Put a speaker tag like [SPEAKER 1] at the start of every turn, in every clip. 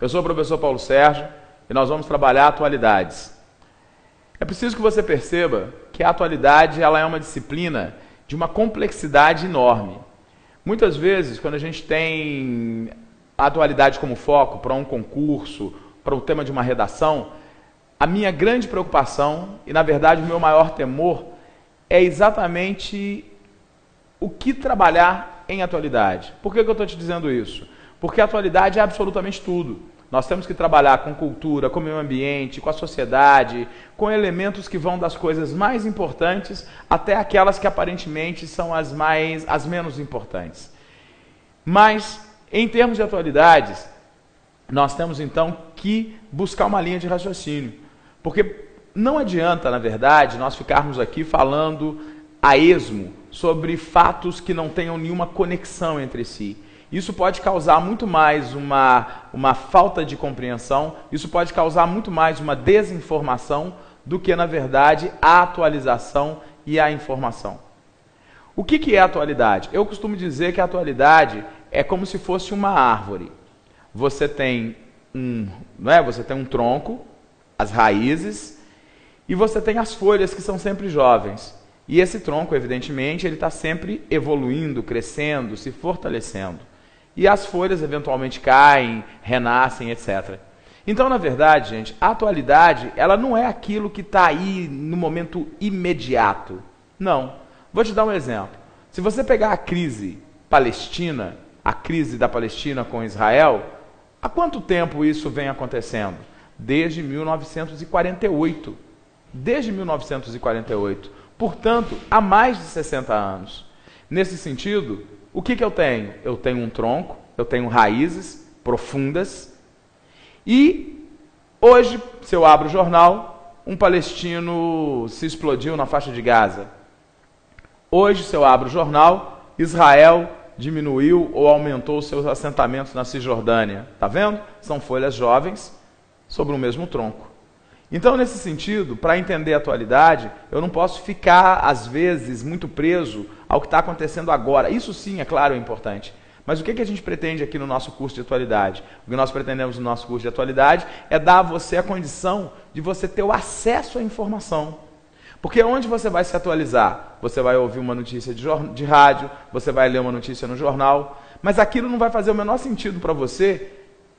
[SPEAKER 1] Eu sou o professor Paulo Sérgio e nós vamos trabalhar atualidades. É preciso que você perceba que a atualidade ela é uma disciplina de uma complexidade enorme. Muitas vezes, quando a gente tem a atualidade como foco para um concurso, para o tema de uma redação, a minha grande preocupação e, na verdade, o meu maior temor é exatamente o que trabalhar em atualidade. Por que eu estou te dizendo isso? Porque a atualidade é absolutamente tudo. Nós temos que trabalhar com cultura, com o meio ambiente, com a sociedade, com elementos que vão das coisas mais importantes até aquelas que aparentemente são as menos importantes. Mas, em termos de atualidades, nós temos então que buscar uma linha de raciocínio. Porque não adianta, na verdade, nós ficarmos aqui falando a esmo sobre fatos que não tenham nenhuma conexão entre si. Isso pode causar muito mais uma falta de compreensão, isso pode causar muito mais uma desinformação do que, na verdade, a atualização e a informação. O que é a atualidade? Eu costumo dizer que a atualidade é como se fosse uma árvore. Você tem um tronco, as raízes, e você tem as folhas que são sempre jovens. E esse tronco, evidentemente, ele está sempre evoluindo, crescendo, se fortalecendo. E as folhas eventualmente caem, renascem, etc. Então, na verdade, gente, a atualidade, ela não é aquilo que está aí no momento imediato. Não. Vou te dar um exemplo. Se você pegar a crise palestina, a crise da Palestina com Israel, há quanto tempo isso vem acontecendo? Desde 1948. Desde 1948. Portanto, há mais de 60 anos. Nesse sentido, o que eu tenho? Eu tenho um tronco, eu tenho raízes profundas e hoje, se eu abro o jornal, um palestino se explodiu na faixa de Gaza. Hoje, se eu abro o jornal, Israel diminuiu ou aumentou seus assentamentos na Cisjordânia. Está vendo? São folhas jovens sobre o mesmo tronco. Então, nesse sentido, para entender a atualidade, eu não posso ficar, às vezes, muito preso ao que está acontecendo agora. Isso sim, é claro, é importante. Mas o que a gente pretende aqui no nosso curso de atualidade? O que nós pretendemos no nosso curso de atualidade é dar a você a condição de você ter o acesso à informação. Porque onde você vai se atualizar? Você vai ouvir uma notícia de rádio, você vai ler uma notícia no jornal, mas aquilo não vai fazer o menor sentido para você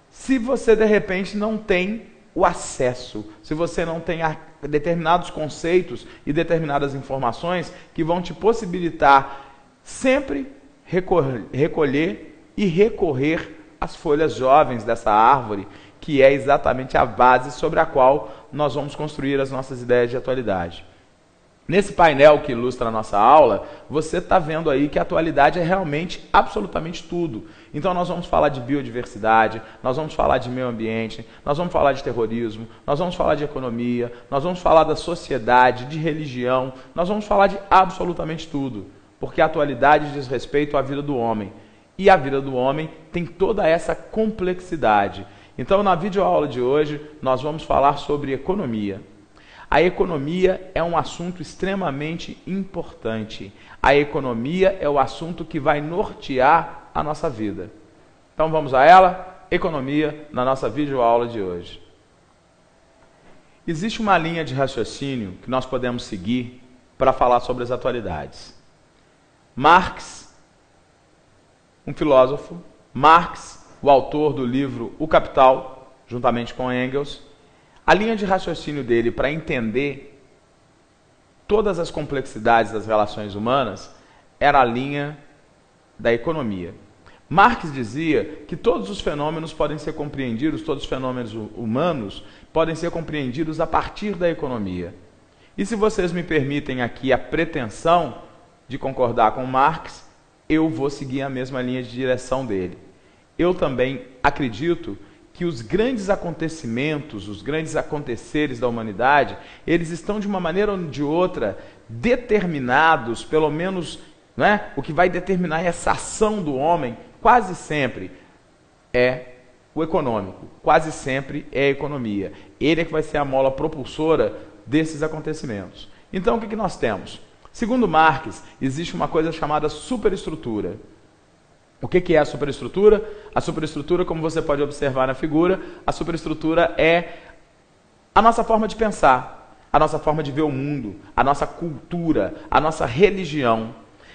[SPEAKER 1] se você, de repente, não tem o acesso, se você não tem determinados conceitos e determinadas informações que vão te possibilitar sempre recolher e recorrer às folhas jovens dessa árvore, que é exatamente a base sobre a qual nós vamos construir as nossas ideias de atualidade. Nesse painel que ilustra a nossa aula, você está vendo aí que a atualidade é realmente absolutamente tudo. Então nós vamos falar de biodiversidade, nós vamos falar de meio ambiente, nós vamos falar de terrorismo, nós vamos falar de economia, nós vamos falar da sociedade, de religião, nós vamos falar de absolutamente tudo. Porque a atualidade diz respeito à vida do homem. E a vida do homem tem toda essa complexidade. Então na videoaula de hoje nós vamos falar sobre economia. A economia é um assunto extremamente importante. A economia é o assunto que vai nortear a nossa vida. Então vamos a ela, economia, na nossa videoaula de hoje. Existe uma linha de raciocínio que nós podemos seguir para falar sobre as atualidades. Marx, um filósofo, Marx, o autor do livro O Capital, juntamente com Engels, a linha de raciocínio dele para entender todas as complexidades das relações humanas era a linha da economia. Marx dizia que todos os fenômenos podem ser compreendidos, todos os fenômenos humanos podem ser compreendidos a partir da economia. E se vocês me permitem aqui a pretensão de concordar com Marx, eu vou seguir a mesma linha de direção dele. Eu também acredito que os grandes acontecimentos, os grandes aconteceres da humanidade, eles estão de uma maneira ou de outra determinados, pelo menos, o que vai determinar essa ação do homem, quase sempre é o econômico, quase sempre é a economia. Ele é que vai ser a mola propulsora desses acontecimentos. Então, o que nós temos? Segundo Marx, existe uma coisa chamada superestrutura. O que é a superestrutura? A superestrutura, como você pode observar na figura, a superestrutura é a nossa forma de pensar, a nossa forma de ver o mundo, a nossa cultura, a nossa religião.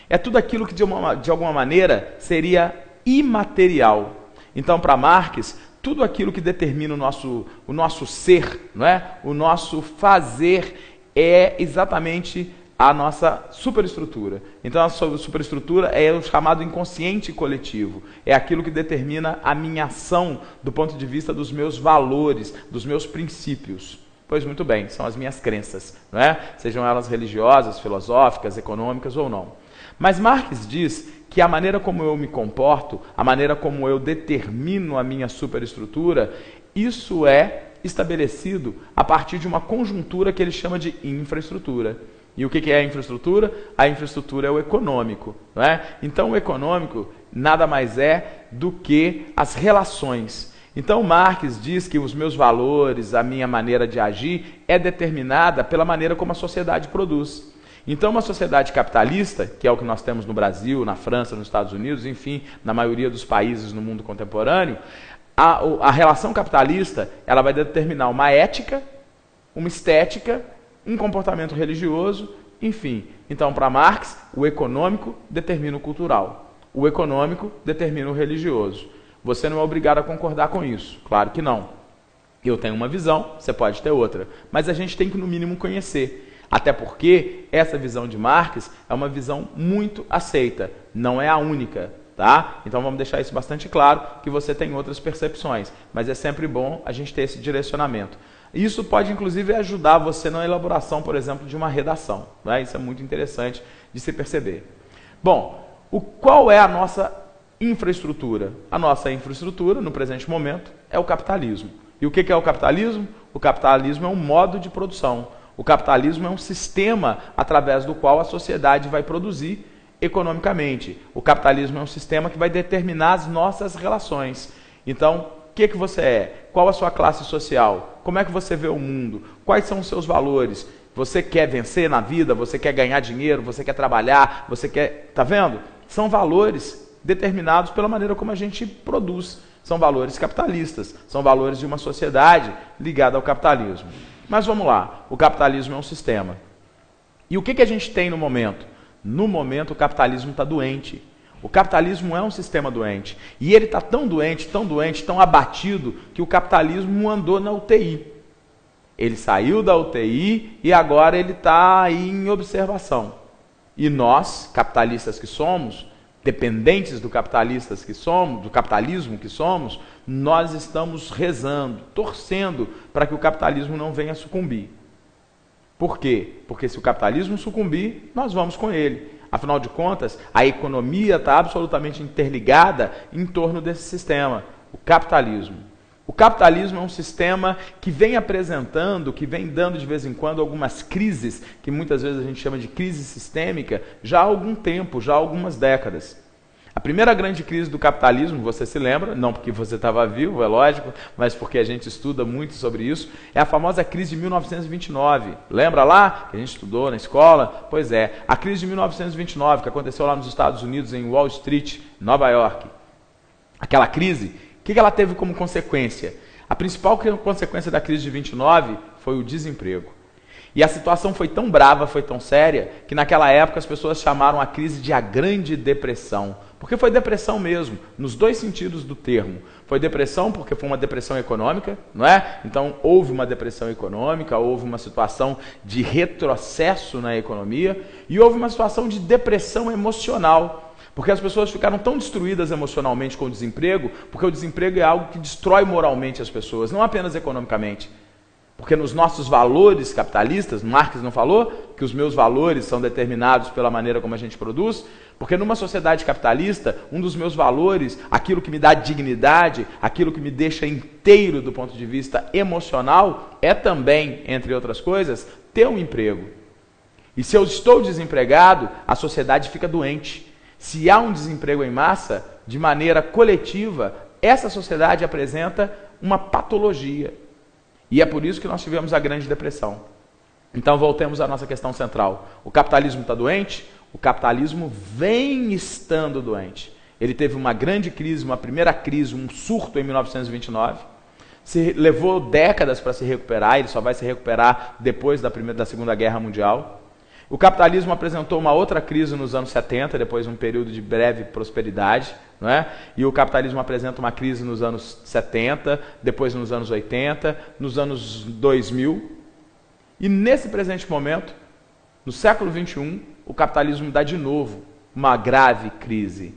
[SPEAKER 1] É tudo aquilo que de alguma maneira seria imaterial. Então, para Marx, tudo aquilo que determina o nosso ser, não é? O nosso fazer é exatamente a nossa superestrutura. Então a superestrutura é o chamado inconsciente coletivo. É aquilo que determina a minha ação do ponto de vista dos meus valores, dos meus princípios. Pois muito bem, são as minhas crenças, não é? Sejam elas religiosas, filosóficas, econômicas ou não. Mas Marx diz que a maneira como eu me comporto, a maneira como eu determino a minha superestrutura, isso é estabelecido a partir de uma conjuntura que ele chama de infraestrutura. E o que é a infraestrutura? A infraestrutura é o econômico, não é? Então o econômico nada mais é do que as relações. Então Marx diz que os meus valores, a minha maneira de agir é determinada pela maneira como a sociedade produz. Então uma sociedade capitalista, que é o que nós temos no Brasil, na França, nos Estados Unidos, enfim, na maioria dos países no mundo contemporâneo, a relação capitalista ela vai determinar uma ética, uma estética, um comportamento religioso, enfim. Então, para Marx, o econômico determina o cultural. O econômico determina o religioso. Você não é obrigado a concordar com isso. Claro que não. Eu tenho uma visão, você pode ter outra. Mas a gente tem que, no mínimo, conhecer. Até porque essa visão de Marx é uma visão muito aceita. Não é a única. Tá? Então vamos deixar isso bastante claro, que você tem outras percepções. Mas é sempre bom a gente ter esse direcionamento. Isso pode, inclusive, ajudar você na elaboração, por exemplo, de uma redação. Né? Isso é muito interessante de se perceber. Bom, qual é a nossa infraestrutura? A nossa infraestrutura, no presente momento, é o capitalismo. E o que é o capitalismo? O capitalismo é um modo de produção. O capitalismo é um sistema através do qual a sociedade vai produzir economicamente. O capitalismo é um sistema que vai determinar as nossas relações. Então, o que você é? Qual a sua classe social? Como é que você vê o mundo? Quais são os seus valores? Você quer vencer na vida? Você quer ganhar dinheiro? Você quer trabalhar? Você quer... Tá vendo? São valores determinados pela maneira como a gente produz. São valores capitalistas. São valores de uma sociedade ligada ao capitalismo. Mas vamos lá. O capitalismo é um sistema. E o que a gente tem no momento? No momento, o capitalismo está doente. O capitalismo é um sistema doente. E ele está tão doente, tão abatido, que o capitalismo andou na UTI. Ele saiu da UTI e agora ele está aí em observação. E nós, capitalistas que somos, dependentes do capitalismo que somos, nós estamos rezando, torcendo para que o capitalismo não venha sucumbir. Por quê? Porque se o capitalismo sucumbir, nós vamos com ele. Afinal de contas, a economia está absolutamente interligada em torno desse sistema, o capitalismo. O capitalismo é um sistema que vem apresentando, que vem dando de vez em quando algumas crises, que muitas vezes a gente chama de crise sistêmica, já há algum tempo, já há algumas décadas. A primeira grande crise do capitalismo, você se lembra, não porque você estava vivo, é lógico, mas porque a gente estuda muito sobre isso, é a famosa crise de 1929. Lembra lá que a gente estudou na escola? Pois é, a crise de 1929, que aconteceu lá nos Estados Unidos, em Wall Street, Nova York. Aquela crise, o que ela teve como consequência? A principal consequência da crise de 29 foi o desemprego. E a situação foi tão brava, foi tão séria, que naquela época as pessoas chamaram a crise de a Grande Depressão. Porque foi depressão mesmo, nos dois sentidos do termo. Foi depressão porque foi uma depressão econômica, não é? Então houve uma depressão econômica, houve uma situação de retrocesso na economia e houve uma situação de depressão emocional. Porque as pessoas ficaram tão destruídas emocionalmente com o desemprego, porque o desemprego é algo que destrói moralmente as pessoas, não apenas economicamente. Porque nos nossos valores capitalistas, Marx não falou que os meus valores são determinados pela maneira como a gente produz? Porque numa sociedade capitalista, um dos meus valores, aquilo que me dá dignidade, aquilo que me deixa inteiro do ponto de vista emocional, é também, entre outras coisas, ter um emprego. E se eu estou desempregado, a sociedade fica doente. Se há um desemprego em massa, de maneira coletiva, essa sociedade apresenta uma patologia. E é por isso que nós tivemos a Grande Depressão. Então voltemos à nossa questão central. O capitalismo está doente? O capitalismo vem estando doente. Ele teve uma grande crise, uma primeira crise, um surto em 1929. Levou décadas para se recuperar, ele só vai se recuperar depois da Segunda Guerra Mundial. O capitalismo apresentou uma outra crise nos anos 70, depois de um período de breve prosperidade, não é? E o capitalismo apresenta uma crise nos anos 70, depois nos anos 80, nos anos 2000. E nesse presente momento, no século XXI, o capitalismo dá de novo uma grave crise.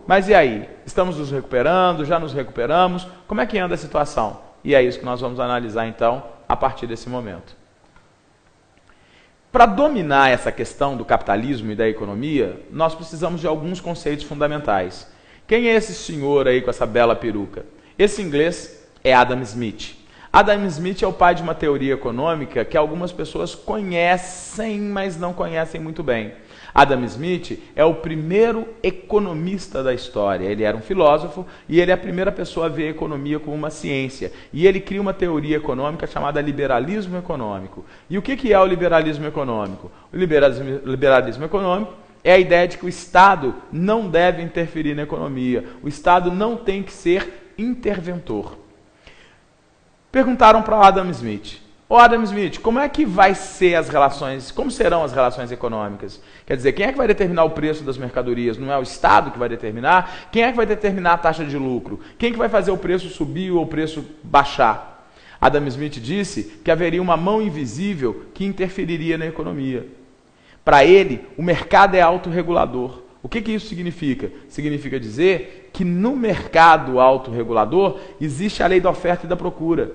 [SPEAKER 1] Mas e aí? Estamos nos recuperando? Já nos recuperamos? Como é que anda a situação? E é isso que nós vamos analisar então a partir desse momento. Para dominar essa questão do capitalismo e da economia, nós precisamos de alguns conceitos fundamentais. Quem é esse senhor aí com essa bela peruca? Esse inglês é Adam Smith. Adam Smith é o pai de uma teoria econômica que algumas pessoas conhecem, mas não conhecem muito bem. Adam Smith é o primeiro economista da história. Ele era um filósofo e ele é a primeira pessoa a ver a economia como uma ciência. E ele cria uma teoria econômica chamada liberalismo econômico. E o que é o liberalismo econômico? O liberalismo econômico é a ideia de que o Estado não deve interferir na economia. O Estado não tem que ser interventor. Perguntaram para Adam Smith: Ô Adam Smith, como é que vai ser as relações, como serão as relações econômicas? Quer dizer, quem é que vai determinar o preço das mercadorias? Não é o Estado que vai determinar? Quem é que vai determinar a taxa de lucro? Quem é que vai fazer o preço subir ou o preço baixar? Adam Smith disse que haveria uma mão invisível que interferiria na economia. Para ele, o mercado é autorregulador. O que isso significa? Significa dizer que no mercado autorregulador existe a lei da oferta e da procura.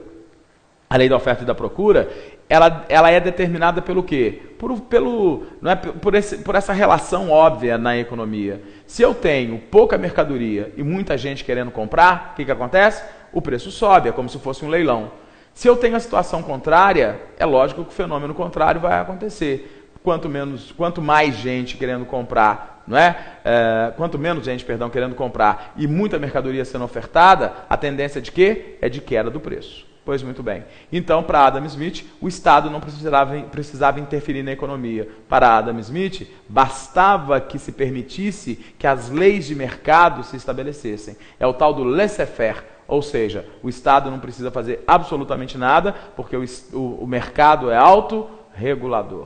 [SPEAKER 1] A lei da oferta e da procura, ela é determinada pelo quê? Por essa relação óbvia na economia. Se eu tenho pouca mercadoria e muita gente querendo comprar, o que acontece? O preço sobe, é como se fosse um leilão. Se eu tenho a situação contrária, é lógico que o fenômeno contrário vai acontecer. Quanto mais gente querendo comprar, não é? Quanto menos gente, querendo comprar e muita mercadoria sendo ofertada, a tendência de quê? É de queda do preço. Pois muito bem. Então, para Adam Smith, o Estado não precisava interferir na economia. Para Adam Smith, bastava que se permitisse que as leis de mercado se estabelecessem. É o tal do laissez-faire, ou seja, o Estado não precisa fazer absolutamente nada, porque o mercado é autorregulador.